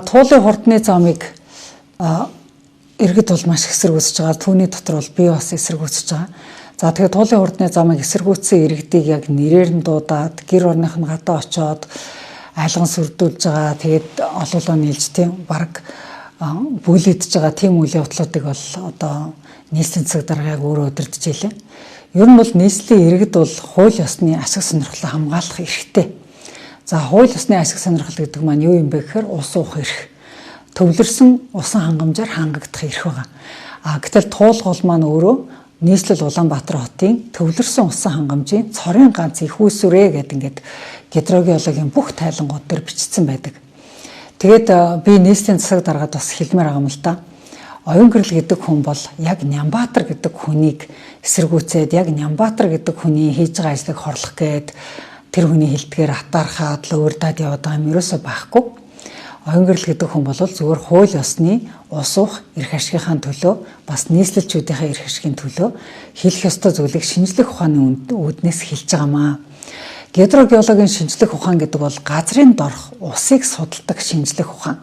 Туулын хурдны замыг иргэд бол маш эсэргүүцэж байгаа. Түүний дотор бол би бас эсэргүүцэж байгаа. За тэгээд туулын хурдны замыг эсэргүүцсэн иргэдийг яг нэрээр нь дуудаад гэр орных нь гадаа очоод айлган сүрдүүлж байгаа. Тэгээд олоолаа нийлж тийм баг бүлэдж байгаа тийм үйл явдлуудыг бол одоо нийслэлийн засаг дарга яг өөрөө удирдах жилээ. Ер нь бол нийслэлийн иргэд бол хууль ёсны ашиг сонирхлоо хамгаалах эрхтэй. За хууль ёсны ашиг сонирхол гэдэг маань юу юм бэ гэхээр ус уух эрх. Төвлөрсөн усан хангамжаар хангагдах эрх байгаа. Гэтэл туул гол маань өөрөө нийслэл Улаанбаатар хотын төвлөрсөн усан хангамжийн цорын ганц их үүсвэрээ гэдэг ингээд гидрогеологийн бүх тайлангууд дээр бичсэн байдаг. Тэгээд би нийслэлийн засаг даргаад бас хэлмээр байгаа юм л да. Оюун гэрэл гэдэг хүн бол яг Нямбаатар гэдэг хүнийг эсэргүүцээд яг Нямбаатар гэдэг хүний хийж байгаа ажлыг хорлох гээд тэр хүний хилдгээр атаархаад л өөрдөөд яваад байгаа юм ерөөсөө байхгүй. Оюун гэрэл гэдэг хүн бол зөвхөн хууль ёсны ус уух эрх ашигын төлөө бас нийслэлчүүдийн эрх ашигын төлөө хийх ёстой зүйлийг шинжлэх ухааны үүднээс хэлж байгаамаа. Гидрогеологийн шинжлэх ухаан гэдэг бол газрын дорх усыг судалдаг шинжлэх ухаан.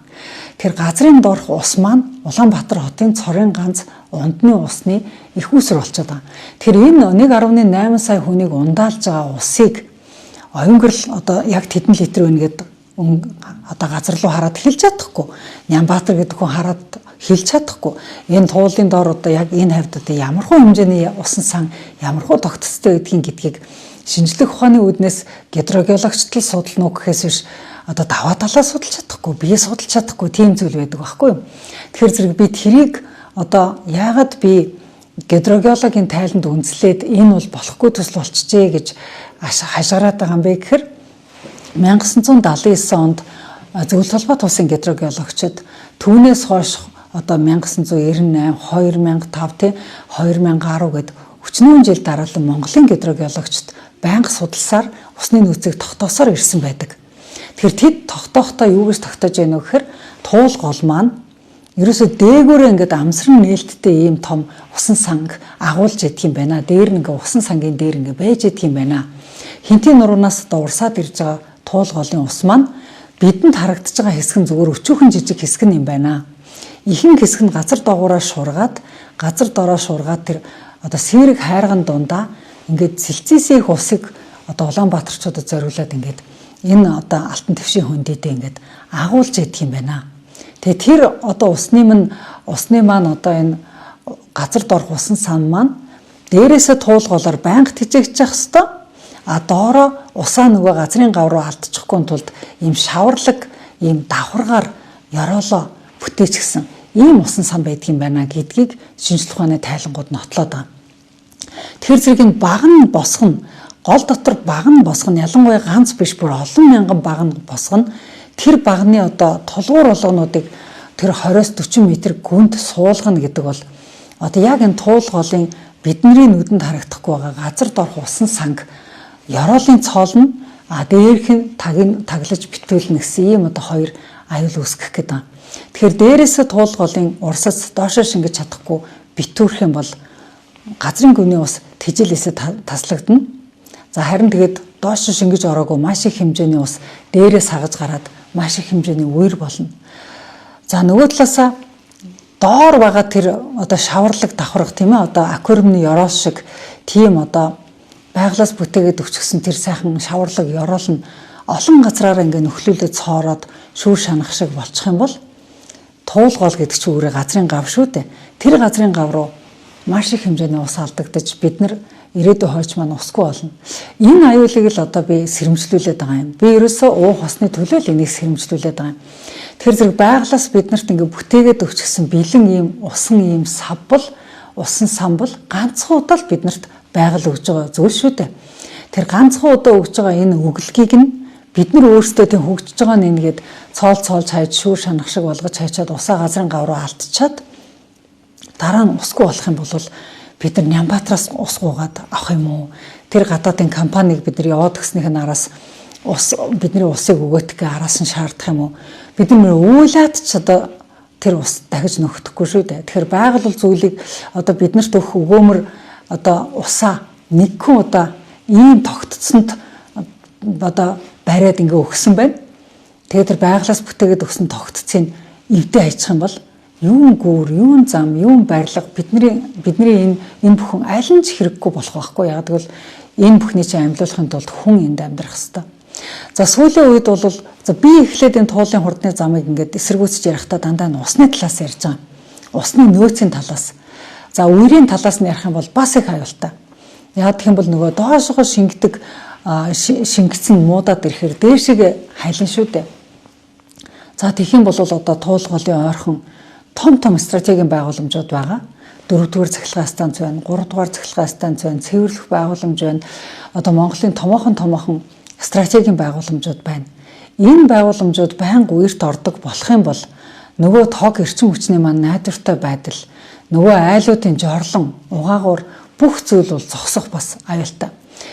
Тэр газрын дорх ус маань Улаанбаатар хотын цорын ганц ундны усны их үүсвэр болчиход байгаа. Тэгэхээр энэ 1.8 сая хүнийг ундаалж байгаа усыг оюун гэрэл одоо яг тэдэн литр байна гэдэг одоо газар руу хараад хэлж чадахгүй. Нямбаатар гэдэг хүн хараад хэлж чадахгүй. Энэ туулын доор одоо яг энэ хавьд одоо ямархуу хэмжээний усан сан ямархуу тогтцтой гэдгийг шинжлэх ухааны үүднээс гидрогеологчд л судална уу гэхээс биш одоо даваа талаа судалж чадахгүй, бие судалж чадахгүй тийм зүйл байдаг байхгүй юу. Тэгэхээр зэрэг би тэрийг одоо яагаад би гидрогеологийн тайланд үндэслээд энэ бол болохгүй төсөл болчихжээ гэж хашгираад байгаа юм бэ гэхээр 1979 онд Зөвлөлт холбоот улсын гидрогеологчид түүнээс хойш одоо 1998, 2005 тий 2010 гэд өчнөө жил дараалан Монголын гидрогеологчид байнга судалсаар усны нөөцийг тогтоосоор ирсэн байдаг. Тэгэхээр тэд тогтоохдоо юу гэж тогтоож байна вэ гэхээр туул гол маань ерөөсөө дээгүүрээ ингээд амсран нээлттэй ийм том усан санг агуулж идэх юм байна. Дээр нь ингээд усан сангийн дээр ингээд байж идэх юм байна. Хинтийн нуруунаас одоо урсаад ирж байгаа туул голын ус маань бидэнд харагдаж байгаа хэсэг нь зүгээр өчүүхэн жижиг хэсэг юм байна. Ихэнх хэсэг нь газар доогоороо шургаад, газар доороо шургаад тэр одоо сэрэг хайрган дундаа ингээд сэлцээсийн их усыг одоо Улаанбаатарчуудад зориулаад ингээд энэ одоо алтан твшийн хөндийдээ ингээд агуулж идэх юм байна. Тэгээ тэр одоо усны маань одоо энэ газар доорх усан сан маань дээрээсээ туулголоор байнга тэжээгдэж явах хэвээр доороо усаа нөгөө газрын гав руу алдчихгүй тулд ийм шаварлаг ийм давхаргаар ёроолоо бүтээчихсэн ийм усан сан байдаг юм байна гэдгийг шинжлэх ухааны тайлангууд нотлоод байгаа. Тэгэхээр зэрэг энэ баг нь босгоно гол дотор баг нь босгоно ялангуяа ганц биш бүр олон мянган баг нь босгоно тэр багны одоо тулгуур болгонуудыг тэр 20-40 м гүнд суулгана гэдэг бол одоо яг энэ туул голын бидний нүдэнд харагдахгүй байгаа газар доорх усан санг ёроолын цоол нь дээрх нь таглаж битүүлнэ гэсэн ийм одоо хоёр аюул үүсгэх гэдэг. Тэгэхээр дээрээсээ туул голын урсас доошоо шингэж чадахгүй битүүрх юм бол газрын гүний ус тэжээлээсээ таслагдана. За харин тэгээд доошоо шингэж ороогүй маш их хэмжээний ус дээрээ сагаж гараад маш их хэмжээний үер болно. За нөгөө талаасаа доор байгаа тэр одоо шаварлаг давхарга тийм ээ одоо аквариумны ёроол шиг тийм одоо байглаас бүтээгээд өчгсөн тэр сайхан шаварлаг ёроол нь олон газраараа ингээ нөхлүүлээд цоороод шүүр шанах шиг болчих юм бол туул гол гэдэг чинь өөрөө газрын гав шүү дээ. Тэр газрын гав руу маш их хэмжээний ус алдагдаж бид нар ирээдүйн хойч маань усгүй болно. Энэ аюулыг л одоо би сэрэмжлүүлээд байгаа юм. Би ерөөсөө уух усны төлөө л энийг сэрэмжлүүлээд байгаа юм. Тэгэхээр зэрэг байглаас биднэрт ингээ бүтээгээд өгчихсэн бэлэн ийм усан самбал ганцхан удаа л биднэрт байгаль өгж байгаа зүйл шүү дээ. Тэр ганцхан удаа өгж байгаа энэ өглөгийг нь бид нар өөрсдөө тийм хөгжиж байгаа нэгээд цоолж хайж шүүр шанах шиг болгож хайчаад усаа газрын гав руу алдчихад дараа нь усгүй болох юм бол бид нар Нямбаатараас ус гуугаад авах юм уу? Тэр гадаадын компаниг бид нар яваад гиснийх нь араас бидний усыг өгөөдгөө араас нь шаардах юм уу? Бид нар уйлаад ч одоо тэр ус дахиж нөхөхгүй шүү дээ. Тэгэхээр байгаль зүйлийг одоо биднэрт өгөх өгөөмөр одоо усаа нэгхэн удаа ийм тогтцсонд одоо бариад ингээ өгсөн байна. Тэгээд тэр байгалаас бүтээгээд өгсөн тогтцыг эвдээ хайчих юм бол юун гүүр, юун зам, юун барилга бидний энэ бүхэн аль нь ч хэрэггүй болох байхгүй. Яг тэгвэл энэ бүхний чинь амьлуулахын тулд хүн энд амьдрах ёстой. За сүүлийн үед бол би эхлээд энэ туулын хурдны замыг ингээд эсэргүүцэж ярихдаа дандаа усны талаас ярьж байгаа. Усны нөөцийн талаас. За үерийн талаас нь ярих юм бол бас их аюултай. Яг гэх юм бол нөгөө доошогоо шингэсэн муудаад ирэхээр дээшээ хайлна шүү дээ. За тэгэх юм бол одоо туулгалын ойрхон том стратегийн байгууламжууд байгаа. 4-р цахилгаан станц байна, 3-р цахилгаан станц байна, цэвэрлэх байгууламж байна. Одоо Монголын томоохон стратегийн байгууламжууд байна. Энэ байгууламжууд байнга үерт ордог болох юм бол нөгөө тог эрчим хүчний маань найдвартай байдал, нөгөө айлуудын жорлон, угаагуур бүх зүйл бол зогсох бас аюултай.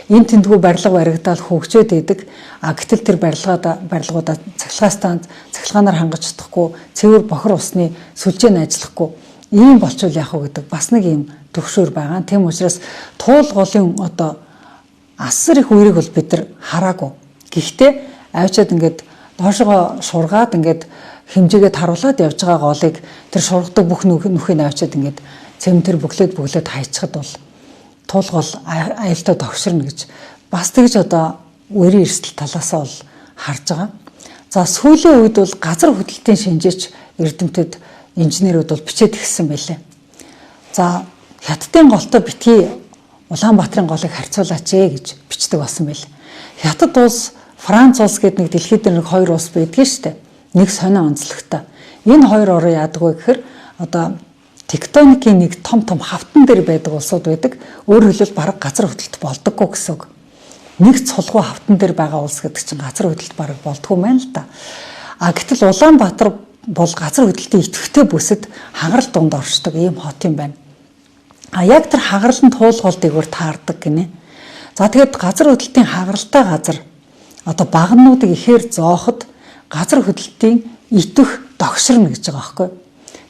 Энэ тэмдгүү барилга баригдаад хөгжөөд идэг. Гэтэл тэр барилгуудаа цахилгаанаар хангаж чадахгүй, цэвэр бохир усны сүлжээ нь ажиллахгүй. Ийм болчвол яах вэ гэдэг бас нэг ийм төгшөөр байгаа. Тийм учраас туулгалын одоо асар их үерийг бол бид нар хараагүй. Гэхдээ авчиад ингээд доошогоо шургаад ингээд хэмжээгээд харуулад явж байгаа голыг тэр шургадаг бүх нүхийг авчиад ингээд цементэр бүглээд хайчихад бол туулгал аюултай тогширно гэж бас тэгж одоо үерийн эрсдэл талаасаа бол харж байгаа. За сүүлийн үед бол газар хөдлөлтийн шинжээч эрдэмтэд инженерүүд бол бичээд ирсэн байлээ. За хятадын голтой битгий Улаанбаатарын голыг харьцуулаач гэж бичдэг болсон байл. Хятад улс, Франц улс гэдэг нэг дэлхийд нэг хоёр улс байдгийн шүү дээ. Нэг сонио онцлогтой. Энэ хоёр орн яадаг вэ гэхээр одоо тектоникийн нэг том хавтан дээр байдаг улсууд байдаг. Өөрөөр хэлбэл бараг газар хөдлөлт болдоггүй гэсэн үг. Нэг цулгуу хавтан дээр байгаа улс гэдэг чинь газар хөдлөлт бараг болдгоо мэн л та. Гэтэл Улаанбаатар бол газар хөдлөлтийн идэвхтэй бүсэд хагарал дунд оршдог ийм хот юм байна. Яг тэр хагаралын туулгалыг өөр таардаг гинэ. За тэгээд газар хөдлөлтийн хагаралтай газар одоо багнуудыг ихээр зооход газар хөдлөлтийн итвэх догширно гэж байгаа байхгүй.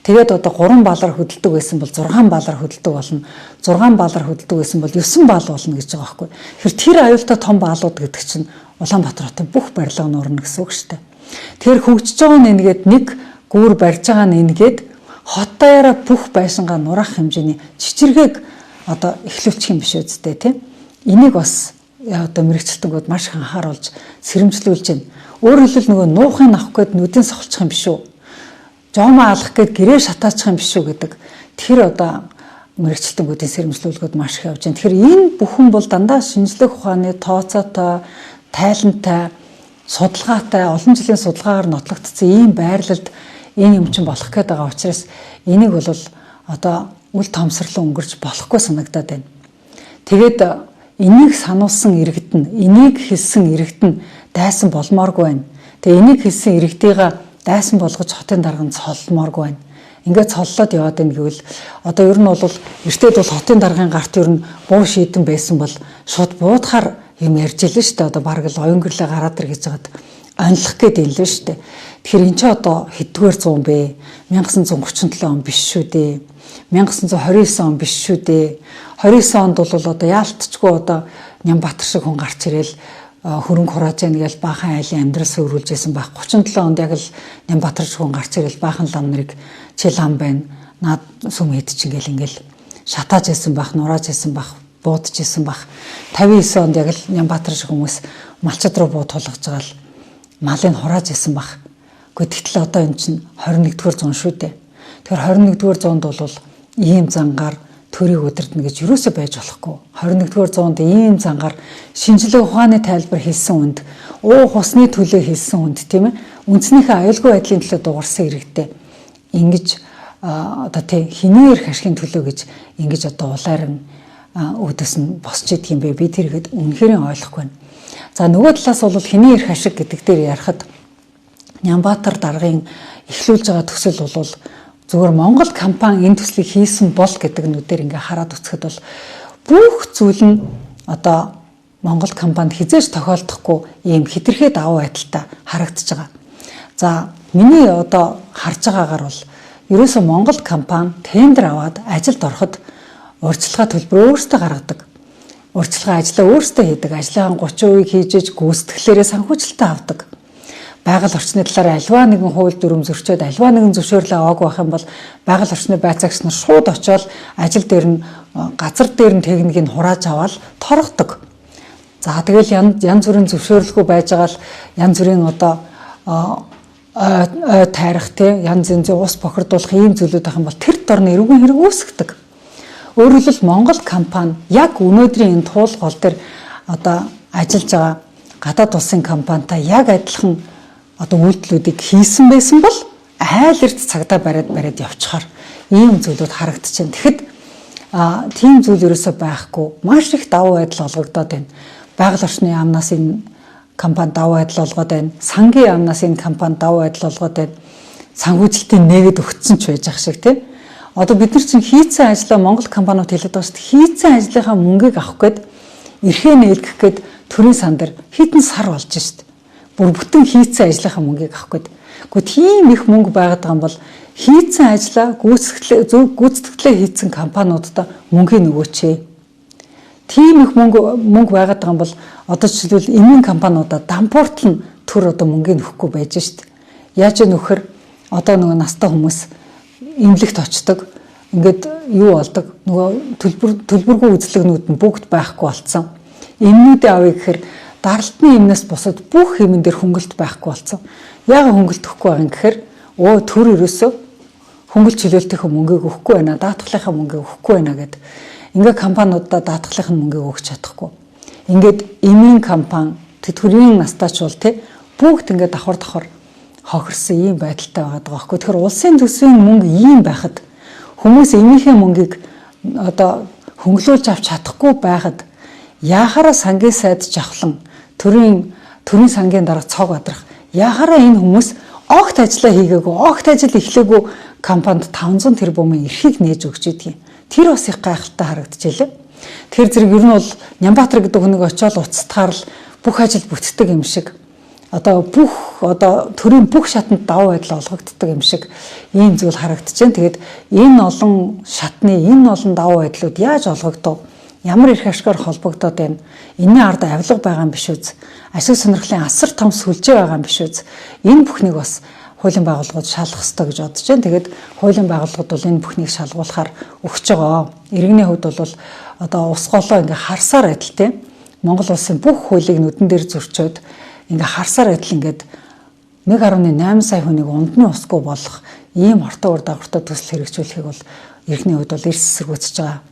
Тэгээд одоо 3 балаар хөдөлдөг байсан бол 6 балаар хөдөлдөг болно. 6 балаар хөдөлдөг байсан бол 9 бал болно гэж байгаа байхгүй. Тэр аюултай том баалууд гэдэг чинь Улаанбаатар хотын бүх барилга нуурна гэсэн үг шүү дээ. Тэгэхээр хөгжиж байгаа нь энгээд нэг гүүр барьж байгаа нь энгээд хот даяараа бүх байшингаа нураах хэмжээний чичиргээг одоо эхлүүлчих юм биш үстэй тийм. Энийг бас одоо мэрэгчлэлтгүүд маш их анхааруулж сэрэмжлүүлж байна. Өөрөөр хэлбэл нөгөө нуухын авах гээд нүдэн сохолчих юм биш үү? Жомоо алах гээд гэрээ шатаачих юм биш үү гэдэг. Тэр одоо мэрэгчлэлтгүүдийн сэрэмжлүүлгүүд маш их явж байна. Тэгэхээр энэ бүхэн бол дандаа шинжлэх ухааны тооцоотой, тайлантай, судалгаатай, олон жилийн судалгаагаар нотлогдсон ийм байрлалд энэ юм чинь болох гээд байгаа учраас энийг бол одоо үл томсорлон өнгөрч болохгүй санагдаад байна. Тэгээд энийг сануулсан иргэдэн, энийг хэлсэн иргэдэн дайсан болмооргүй байна. Тэгээ энийг хэлсэн иргэдийгээ дайсан болгож хотын дарга нь цоллмооргүй байна. Ингээд цоллоод яваад байна гэвэл одоо ер нь бол эртээд бол хотын даргын гарт ер нь буу шийдэн байсан бол шууд буудахаар юм ярьж илэн шүү дээ. Одоо бараг л оюнгөрлөө гараад ир гэж байгаад онлох гээд юм л шүү дээ. Тэгэхээр эн чинь одоо хэддүгээр 100 бэ? 1937 он биш шүү дээ. 1929 он биш шүү дээ. 29 онд бол одоо яалтчгүй одоо Нямбатар шиг хүн гарч ирэл хөрөнгө хурааж яана гэж баахан айлын амьдралсаа өрүүлжсэн байх. 37 онд яг л Нямбатар шиг хүн гарч ирэл баахан лам нарыг чи лам байна. Наад сүм хэд ч ингээл шатааж ясан байх, нурааж ясан байх, буудаж ясан байх. 59 онд яг л Нямбатар шиг хүмүүс малчид руу буу тулгаж байгаа л малыг хурааж ясан байх. Гэтэл одоо эн чинь 21-р зуун шүү дээ. Тэгэхээр 21-р зуунд бол ийм зангаар төрийг удирдна гэж юусоо байж болохгүй. 21-р зуунд ийм зангаар шинжлэх ухааны тайлбар хэлсэн үнд, уух усны төлөө хэлсэн үнд тийм ээ. Үндснийхээ аюулгүй байдлын төлөө дуурсан иргэдээ ингэж одоо тий хэний эрх ашигын төлөө гэж ингэж одоо улайран өөдөөс нь босч идэх юм бэ? Би тэргээд үнэхээр ойлгохгүй байна. За нөгөө талаас бол хэний эрх ашиг гэдэг дээр ярихад Нямбатар даргын эхлүүлж байгаа төсөл бол зүгээр Монгол компани энэ төслийг хийсэн бол гэдэг нүдээр ингээ хараад үзэхэд бол бүх зүйл нь одоо Монгол компанид хизээж тохиолдохгүй ийм хэтэрхий давуу байдалтай харагдаж байгаа. За миний одоо харж байгаагаар бол ерөөсөө Монгол компани тендер аваад ажилд ороход урьдчилгаа төлбөр өөрсдөө гаргадаг. Урьдчилгаа ажлаа өөрсдөө хийдэг. Ажлынхаа 30% хийж гүйцэтгэлээрээ санхүүжилтээ авдаг. байгаль орчны талаар альва нэгэн хууль дүрм зөрчөөд альва нэгэн зөвшөөрлөө аваагүй байх юм бол байгаль орчны байцаагч нар шууд очиод ажил дээр нь газар дээр нь техникийг хурааж аваад торгодог. За тэгэл янз бүрийн зөвшөөрлгүй байж байгаа л янз бүрийн одоо тайрах те янз янзын ус бохирдуулах ийм зүйлүүд байх юм бол тэр дорны эрүүгийн хэрэг үүсгдэг. Өөрөөр хэлбэл Монгол компани яг өнөөдрийн энэ туулгол дээр одоо ажиллаж байгаа гадаад улсын компанитай яг адилхан одоо үйлдэлүүдийг хийсэн байсан бол айл эрт цагдаа бариад явчихаар ийм зүйлүүд харагдчихэв. Тэгэхэд тийм зүйл ерөөсөй байхгүй. Маш их давуу байдал олгогдоод байна. Байгаль орчны яамнаас энэ компани давуу байдал олгоод байна. Сангийн яамнаас энэ компани давуу байдал олгоод байна. Санхүүжилтийн нээгээд өгцөн ч байж ах шиг тийм. Одоо бид нар чинь хийцэн ажлаа Монгол компаниуд хэлээд байгаа шүү дээ. Хийцэн ажлынхаа мөнгийг авах гээд эрхээ нээлгэх гээд төрийн сан дээр хэдэн сар болж шүү дээ. Бүр бүтэн хийцэн ажлынхаа мөнгийг авах гээд. Гэхдээ тийм их мөнгө байгаад байгаа юм бол хийцэн ажлаа гүйцэтгэлээ хийцэн компаниудад мөнгөний нөгөөч. Тийм их мөнгө байгаад байгаа юм бол одоо жишээлбэл эмийн компаниудад дампууртал нь төр одоо мөнгөний нөхгүй байж шүү дээ. Яаж нөхөр одоо нөгөө настай хүмүүс имлэгт очдог. Ингээд юу болдог? Нөгөө төлбөргүй үзлэгнүүд нь бүгд байхгүй болцсон. Эмнүүдээ авъя гэхээр даралтны эмнээс бусад бүх эмэн дээр хөнгөлт байхгүй болцсон. Яг хөнгөлт өгөхгүй байгаа юм гэхээр төр ерөөсөө хөнгөлт чөлөөлтийнхөө мөнгийг өгөхгүй байна. Даатгалынхаа мөнгийг өгөхгүй байна гэд. Ингээ компаниудаа даатгалынхаа мөнгийг өгч чадахгүй. Ингээд эмийн компани тэтгэврийн настайч бол бүгд ингээ давхар хохирсон ийм байдалтай байгаа байхгүй. Тэгэхээр улсын төсвийн мөнгө ийм байхад хүмүүс эмийнхээ мөнгийг одоо хөнгөлүүлж авч чадахгүй байхад яахаараа сангийн сайд жавхлан төрийн сангийн дарга цог адрах яахаараа энэ хүмүүс огт ажиллаа хийгээгүй огт ажил эхлээгүй компанид 500 тэрбумын эрхийг нээж өгч идэх юм. Тэр бас их гайхалтай харагдчихлээ. Тэр зэрэг ер нь бол Нямбатар гэдэг хүнийг очиод уцтахаар л бүх ажил бүтдэг юм шиг төрийн бүх шатанд давуу байдал олгогддог юм шиг ийм зүйл харагдчихээн. Тэгээд энэ олон шатны энэ олон давуу байдлууд яаж олгогдов? Ямар их ашгаар холбогдоод байна? Энийн ард авилга байгаа юм биш үз? Ашиг сонирхлын асар том сүлжээ байгаа юм биш үз? Энэ бүхнийг бас хуулийн байгууллагууд шалгах ёстой гэж бодож байна. Тэгээд хуулийн байгууллагууд бол энэ бүхнийг шалгуулахаар өгч байгаа. Иргэний хувьд бол одоо ус голоо ингээ харсаар адилтай Монгол улсын бүх хуулийг нүдэн дээр зөрчөөд ингээ харсаар адил ингээд 1.8 сая хүнийг ундны усгүй болох ийм хортоо ур дагавартай төсөл хэрэгжүүлэхийг бол иргэний хувьд бол эрс эсэргүүцэж байгаа.